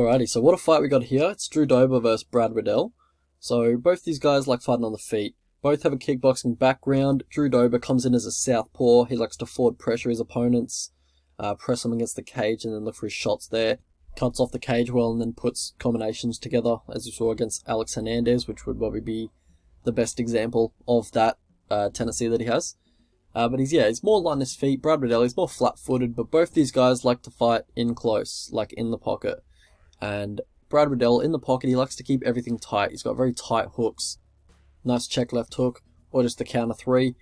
Alrighty, so what a fight we got here. It's Drew Dober versus Brad Riddell. So both these guys like fighting on the feet. Both have a kickboxing background. Drew Dober comes in as a southpaw. He likes to forward pressure his opponents, press them against the cage and then look for his shots there. Cuts off the cage well and then puts combinations together, as you saw against Alex Hernandez, which would probably be the best example of that tendency that he has. But he's more light on his feet. Brad Riddell, he's more flat-footed, but both these guys like to fight in close, like in the pocket. And Brad Riddell, in the pocket, he likes to keep everything tight. He's got very tight hooks. Nice check left hook, or just the counter three.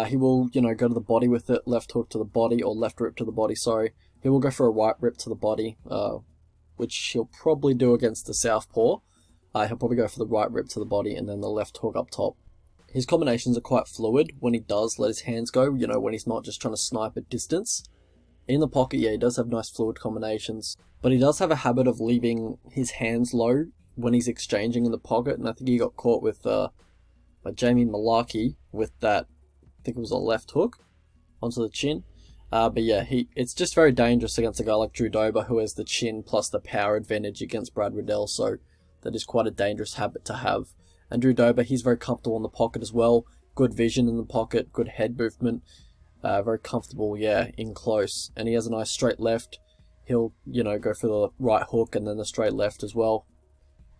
He will, go to the body with it, left hook to the body, or left rip to the body, sorry. He will go for a right rip to the body, which he'll probably do against the southpaw. He'll probably go for the right rip to the body, and then the left hook up top. His combinations are quite fluid when he does let his hands go, when he's not just trying to snipe at distance. In the pocket, he does have nice fluid combinations, but he does have a habit of leaving his hands low when he's exchanging in the pocket, and I think he got caught with Jamie Malarkey with that, I think it was a left hook onto the chin. But yeah, it's just very dangerous against a guy like Drew Dober, who has the chin plus the power advantage against Brad Riddell, so that is quite a dangerous habit to have. And Drew Dober, he's very comfortable in the pocket as well. Good vision in the pocket, good head movement. Very comfortable, in close. And he has a nice straight left. He'll, go for the right hook and then the straight left as well.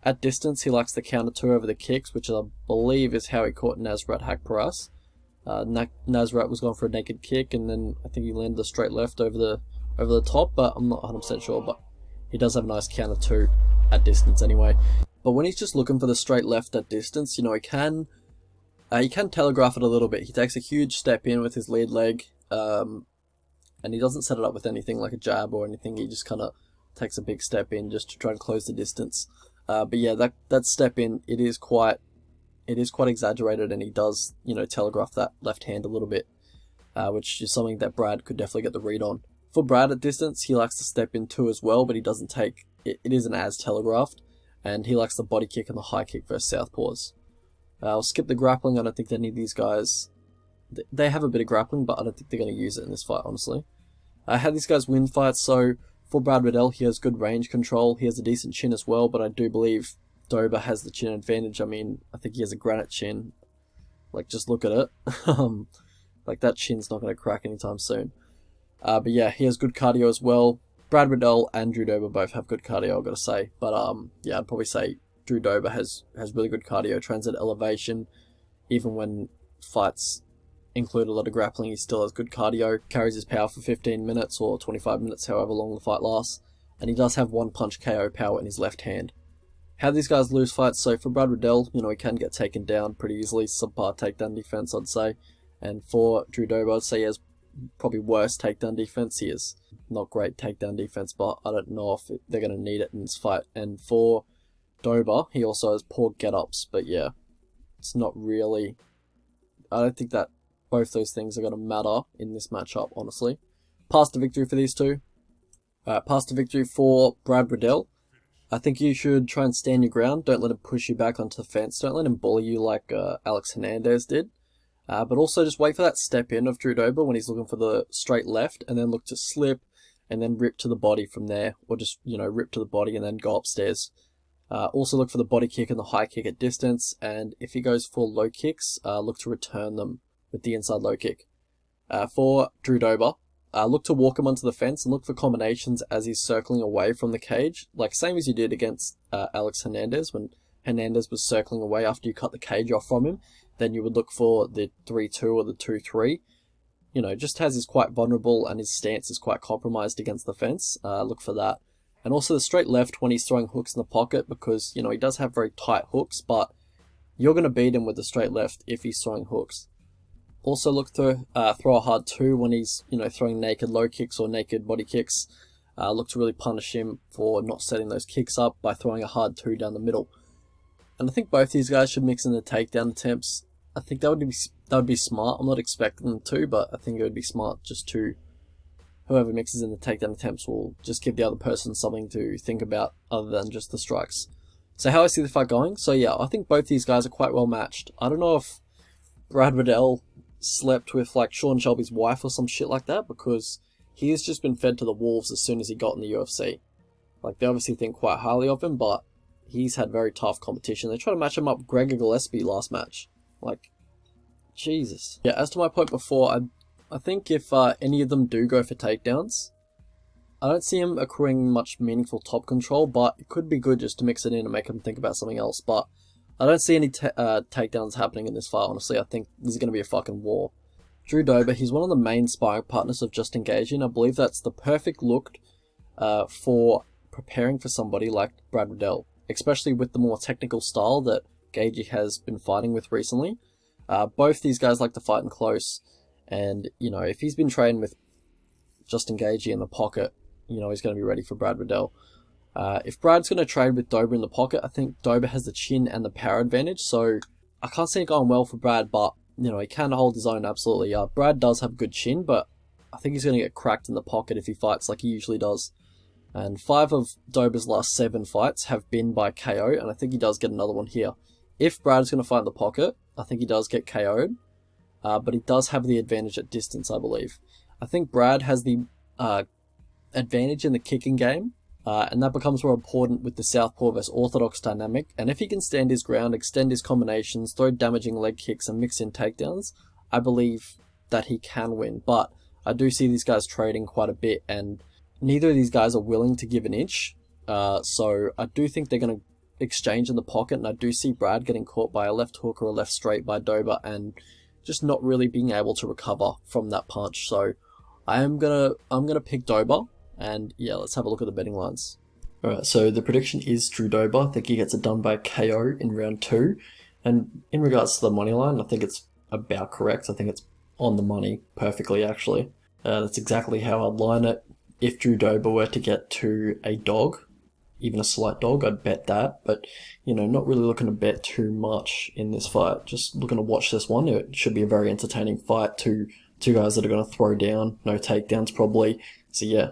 At distance, he likes the counter two over the kicks, which I believe is how he caught Nasrat Haqparast. Nasrat was going for a naked kick, and then I think he landed a straight left over the top, but I'm not 100% sure. But he does have a nice counter two at distance anyway. But when he's just looking for the straight left at distance, he can telegraph it a little bit. He takes a huge step in with his lead leg, and he doesn't set it up with anything like a jab or anything. He just kind of takes a big step in just to try and close the distance. But yeah, that step in, it is quite exaggerated, and he does, telegraph that left hand a little bit, which is something that Brad could definitely get the read on. For Brad at distance, he likes to step in too as well, but he doesn't take, it isn't as telegraphed, and he likes the body kick and the high kick versus southpaws. I'll skip the grappling. I don't think any of these guys, they have a bit of grappling, but I don't think they're going to use it in this fight, honestly. I had these guys win fights, so for Brad Riddell, he has good range control. He has a decent chin as well, but I do believe Dober has the chin advantage. I mean, I think he has a granite chin. Like, just look at it. Like, that chin's not going to crack anytime soon. But yeah, he has good cardio as well. Brad Riddell and Drew Dober both have good cardio, I've got to say. But yeah, I'd probably say Drew Dober has really good cardio, transit elevation. Even when fights include a lot of grappling, he still has good cardio. Carries his power for 15 minutes or 25 minutes, however long the fight lasts. And he does have one punch KO power in his left hand. How these guys lose fights? So for Brad Riddell, he can get taken down pretty easily. Subpar takedown defense, I'd say. And for Drew Dober, I'd say he has probably worse takedown defense. He is not great takedown defense, but I don't know if they're going to need it in this fight. And for Dober, he also has poor get-ups, but yeah, it's not really, I don't think that both those things are going to matter in this matchup, honestly. Path to victory for these two. Path to victory for Brad Riddell. I think you should try and stand your ground. Don't let him push you back onto the fence. Don't let him bully you like Alex Hernandez did. But also just wait for that step in of Drew Dober when he's looking for the straight left, and then look to slip and then rip to the body from there, or just, rip to the body and then go upstairs. Also look for the body kick and the high kick at distance, and if he goes for low kicks, look to return them with the inside low kick. For Drew Dober, look to walk him onto the fence and look for combinations as he's circling away from the cage, like same as you did against Alex Hernandez, when Hernandez was circling away after you cut the cage off from him. Then you would look for the 3-2 or the 2-3. Just as he's quite vulnerable and his stance is quite compromised against the fence, look for that. And also the straight left when he's throwing hooks in the pocket, because, he does have very tight hooks, but you're going to beat him with the straight left if he's throwing hooks. Also look to throw a hard 2 when he's, throwing naked low kicks or naked body kicks. Look to really punish him for not setting those kicks up by throwing a hard 2 down the middle. And I think both these guys should mix in the takedown attempts. I think that would be smart. I'm not expecting them to, but I think it would be smart just to, whoever mixes in the takedown attempts will just give the other person something to think about other than just the strikes. So how I see the fight going? So yeah, I think both these guys are quite well matched. I don't know if Brad Riddell slept with like Sean Shelby's wife or some shit like that, because he has just been fed to the wolves as soon as he got in the UFC. Like, they obviously think quite highly of him, but he's had very tough competition. They try to match him up with Gregor Gillespie last match. Like, Jesus. Yeah, as to my point before, I think if any of them do go for takedowns, I don't see him accruing much meaningful top control, but it could be good just to mix it in and make him think about something else. But I don't see any takedowns happening in this fight, honestly. I think this is going to be a fucking war. Drew Dober, he's one of the main sparring partners of Just Engaging. I believe that's the perfect look for preparing for somebody like Brad Riddell, especially with the more technical style that Gagey has been fighting with recently. Both these guys like to fight in close, and, you know, if he's been training with Just Engaging in the pocket, you know, he's going to be ready for Brad Riddell. If Brad's going to trade with Dober in the pocket, I think Dober has the chin and the power advantage, so I can't see it going well for Brad, but, you know, he can hold his own, absolutely. Brad does have good chin, but I think he's going to get cracked in the pocket if he fights like he usually does. And 5 of Dober's last 7 fights have been by KO, and I think he does get another one here. If Brad's going to fight in the pocket, I think he does get KO'd, but he does have the advantage at distance, I believe. I think Brad has the advantage in the kicking game, and that becomes more important with the southpaw versus orthodox dynamic. And if he can stand his ground, extend his combinations, throw damaging leg kicks, and mix in takedowns, I believe that he can win. But I do see these guys trading quite a bit, and neither of these guys are willing to give an inch. So I do think they're going to exchange in the pocket, and I do see Brad getting caught by a left hook or a left straight by Dober, and just not really being able to recover from that punch. So I'm gonna pick Dober. And yeah, let's have a look at the betting lines. Alright, so the prediction is Drew Dober. I think he gets it done by KO in round 2. And in regards to the money line, I think it's about correct. I think it's on the money perfectly, actually. That's exactly how I'd line it. If Drew Dober were to get to a dog, even a slight dog, I'd bet that. But, you know, not really looking to bet too much in this fight. Just looking to watch this one. It should be a very entertaining fight. Two guys that are going to throw down. No takedowns, probably. So yeah,